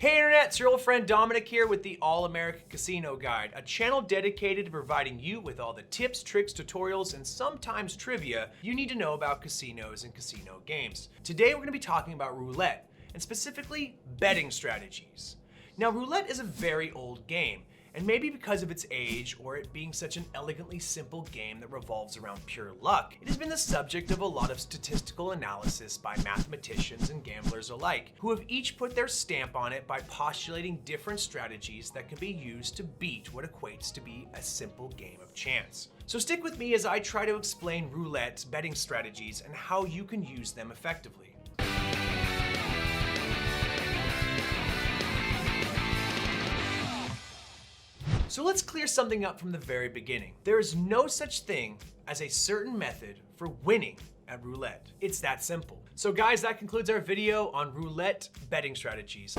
Hey Internet, it's your old friend Dominic here with the All-American Casino Guide, a channel dedicated to providing you with all the tips, tricks, tutorials, and sometimes trivia you need to know about casinos and casino games. Today we're going to be talking about roulette, and specifically betting strategies. Now roulette is a very old game, and maybe because of its age or it being such an elegantly simple game that revolves around pure luck, it has been the subject of a lot of statistical analysis by mathematicians and gamblers alike, who have each put their stamp on it by postulating different strategies that can be used to beat what equates to be a simple game of chance. So stick with me as I try to explain roulette's betting strategies and how you can use them effectively. So let's clear something up from the very beginning. There is no such thing as a certain method for winning at roulette. It's that simple. So guys, that concludes our video on roulette betting strategies.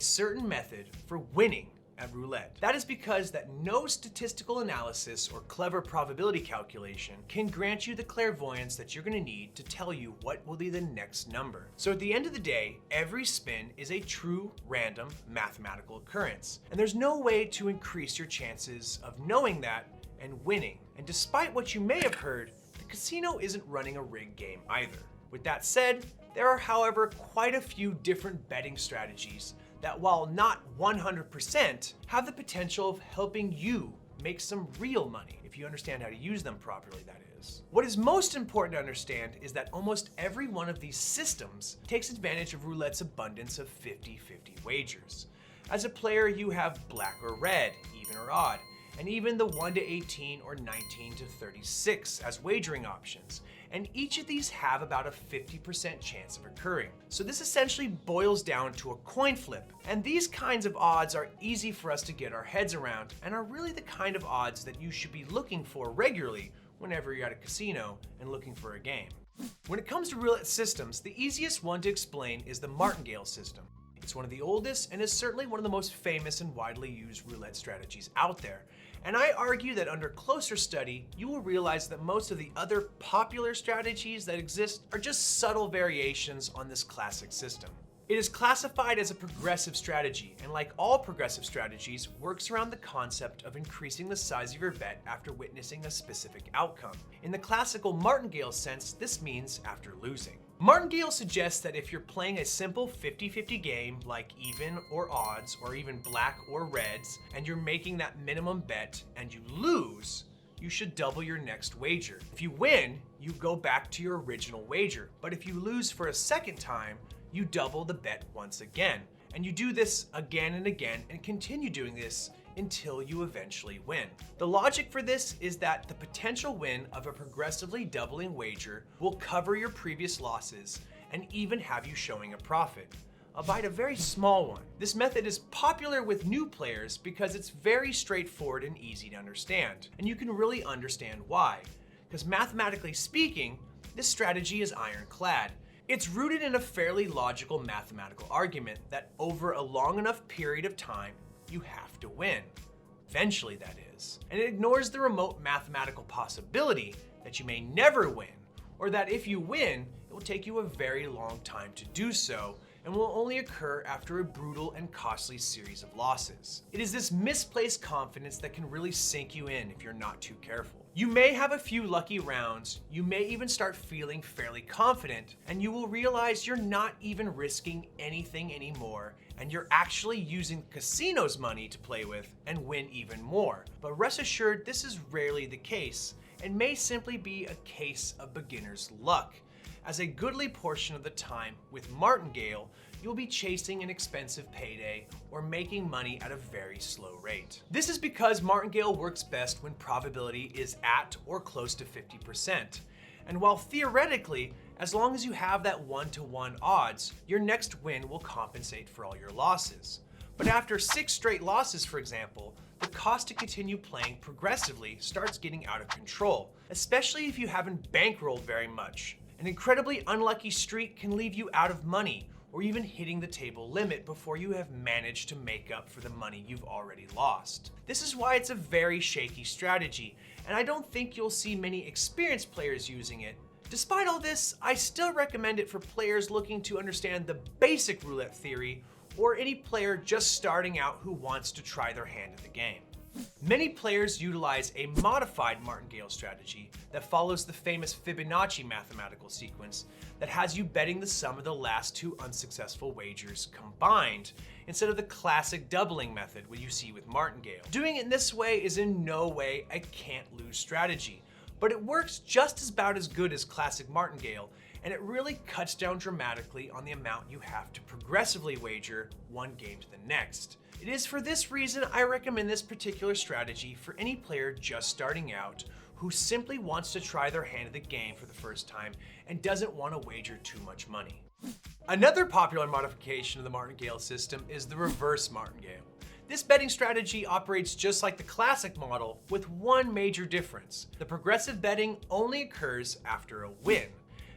Certain method for winning at roulette. That is because that no statistical analysis or clever probability calculation can grant you the clairvoyance that you're going to need to tell you what will be the next number. So at the end of the day, every spin is a true random mathematical occurrence, and there's no way to increase your chances of knowing that and winning. And despite what you may have heard, the casino isn't running a rigged game either. With that said, there are however quite a few different betting strategies that, while not 100%, have the potential of helping you make some real money, if you understand how to use them properly, that is. What is most important to understand is that almost every one of these systems takes advantage of roulette's abundance of 50-50 wagers. As a player, you have black or red, even or odd, and even the 1 to 18 or 19 to 36 as wagering options. And each of these have about a 50% chance of occurring. So this essentially boils down to a coin flip. And these kinds of odds are easy for us to get our heads around and are really the kind of odds that you should be looking for regularly whenever you're at a casino and looking for a game. When it comes to roulette systems, the easiest one to explain is the martingale system. It's one of the oldest and is certainly one of the most famous and widely used roulette strategies out there. And I argue that under closer study, you will realize that most of the other popular strategies that exist are just subtle variations on this classic system. It is classified as a progressive strategy, and like all progressive strategies, works around the concept of increasing the size of your bet after witnessing a specific outcome. In the classical martingale sense, this means after losing. Martingale suggests that if you're playing a simple 50-50 game like even or odds or even black or reds, and you're making that minimum bet and you lose, you should double your next wager. If you win, you go back to your original wager. But if you lose for a second time, you double the bet once again. And you do this again and again and continue doing this until you eventually win. The logic for this is that the potential win of a progressively doubling wager will cover your previous losses and even have you showing a profit, albeit a very small one. This method is popular with new players because it's very straightforward and easy to understand, and you can really understand why. Because mathematically speaking, this strategy is ironclad. It's rooted in a fairly logical mathematical argument that over a long enough period of time, you have to win. Eventually, that is. And it ignores the remote mathematical possibility that you may never win, or that if you win, it will take you a very long time to do so, and will only occur after a brutal and costly series of losses. It is this misplaced confidence that can really sink you in if you're not too careful. You may have a few lucky rounds, you may even start feeling fairly confident, and you will realize you're not even risking anything anymore, and you're actually using the casino's money to play with and win even more. But rest assured, this is rarely the case, and may simply be a case of beginner's luck, as a goodly portion of the time with martingale, you'll be chasing an expensive payday or making money at a very slow rate. This is because martingale works best when probability is at or close to 50%. And while theoretically, as long as you have that 1-to-1 odds, your next win will compensate for all your losses. But after 6 straight losses, for example, the cost to continue playing progressively starts getting out of control, especially if you haven't bankrolled very much. An incredibly unlucky streak can leave you out of money or even hitting the table limit before you have managed to make up for the money you've already lost. This is why it's a very shaky strategy, and I don't think you'll see many experienced players using it. Despite all this, I still recommend it for players looking to understand the basic roulette theory or any player just starting out who wants to try their hand at the game. Many players utilize a modified martingale strategy that follows the famous Fibonacci mathematical sequence that has you betting the sum of the last two unsuccessful wagers combined instead of the classic doubling method what you see with martingale. Doing it in this way is in no way a can't lose strategy, but it works just about as good as classic martingale, and it really cuts down dramatically on the amount you have to progressively wager one game to the next. It is for this reason I recommend this particular strategy for any player just starting out who simply wants to try their hand at the game for the first time and doesn't want to wager too much money. Another popular modification of the martingale system is the reverse martingale. This betting strategy operates just like the classic model with one major difference. The progressive betting only occurs after a win,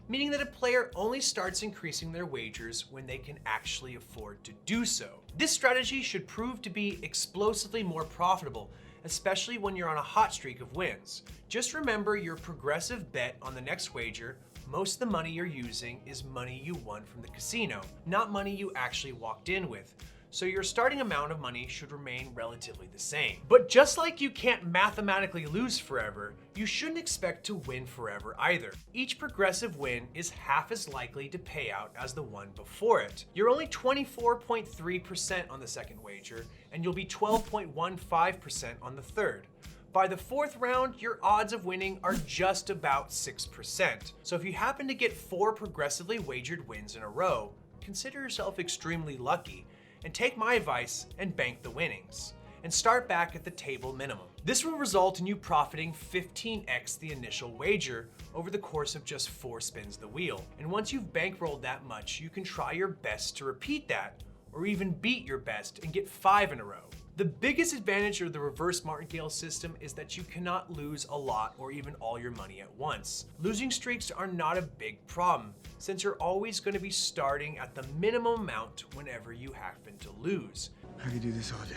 meaning that a player only starts increasing their wagers when they can actually afford to do so. This strategy should prove to be explosively more profitable, especially when you're on a hot streak of wins. Just remember your progressive bet on the next wager. Most of the money you're using is money you won from the casino, not money you actually walked in with. So your starting amount of money should remain relatively the same. But just like you can't mathematically lose forever, you shouldn't expect to win forever either. Each progressive win is half as likely to pay out as the one before it. You're only 24.3% on the second wager, and you'll be 12.15% on the third. By the fourth round, your odds of winning are just about 6%. So if you happen to get 4 progressively wagered wins in a row, consider yourself extremely lucky, and take my advice and bank the winnings, and start back at the table minimum. This will result in you profiting 15x the initial wager over the course of just 4 spins the wheel. And once you've bankrolled that much, you can try your best to repeat that, or even beat your best and get 5 in a row. The biggest advantage of the reverse martingale system is that you cannot lose a lot or even all your money at once. Losing streaks are not a big problem, since you're always going to be starting at the minimum amount whenever you happen to lose. I could do this all day.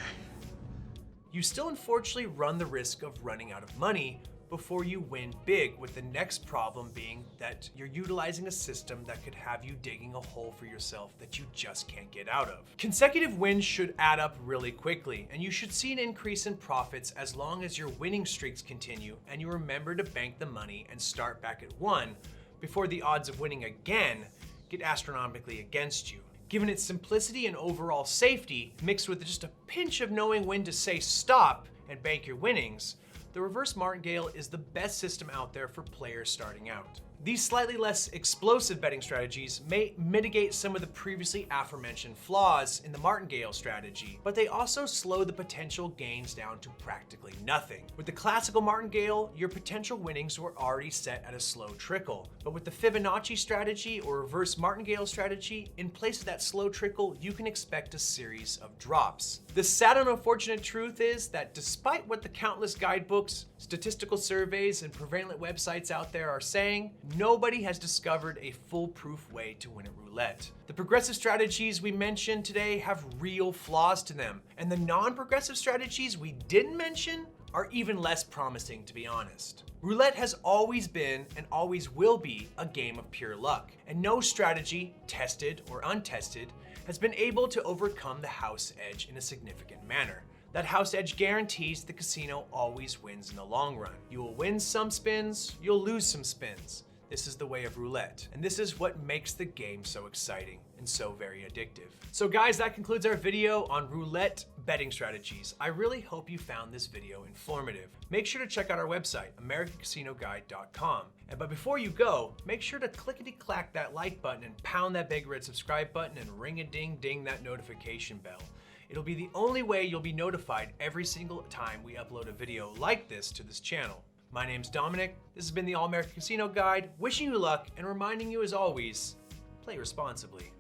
You still unfortunately run the risk of running out of money before you win big, with the next problem being that you're utilizing a system that could have you digging a hole for yourself that you just can't get out of. Consecutive wins should add up really quickly, and you should see an increase in profits as long as your winning streaks continue and you remember to bank the money and start back at 1 before the odds of winning again get astronomically against you. Given its simplicity and overall safety, mixed with just a pinch of knowing when to say stop and bank your winnings, the reverse martingale is the best system out there for players starting out. These slightly less explosive betting strategies may mitigate some of the previously aforementioned flaws in the martingale strategy, but they also slow the potential gains down to practically nothing. With the classical martingale, your potential winnings were already set at a slow trickle, but with the Fibonacci strategy or reverse martingale strategy, in place of that slow trickle, you can expect a series of drops. The sad and unfortunate truth is that despite what the countless guidebooks, statistical surveys, and prevalent websites out there are saying, nobody has discovered a foolproof way to win at roulette. The progressive strategies we mentioned today have real flaws to them, and the non-progressive strategies we didn't mention are even less promising, to be honest. Roulette has always been and always will be a game of pure luck, and no strategy, tested or untested, has been able to overcome the house edge in a significant manner. That house edge guarantees the casino always wins in the long run. You will win some spins, you'll lose some spins. This is the way of roulette, and this is what makes the game so exciting and so very addictive. So guys, that concludes our video on roulette betting strategies. I really hope you found this video informative. Make sure to check out our website, americancasinoguide.com. But before you go, make sure to clickety-clack that like button and pound that big red subscribe button and ring-a-ding-ding that notification bell. It'll be the only way you'll be notified every single time we upload a video like this to this channel. My name's Dominic, this has been the All American Casino Guide, wishing you luck and reminding you as always, play responsibly.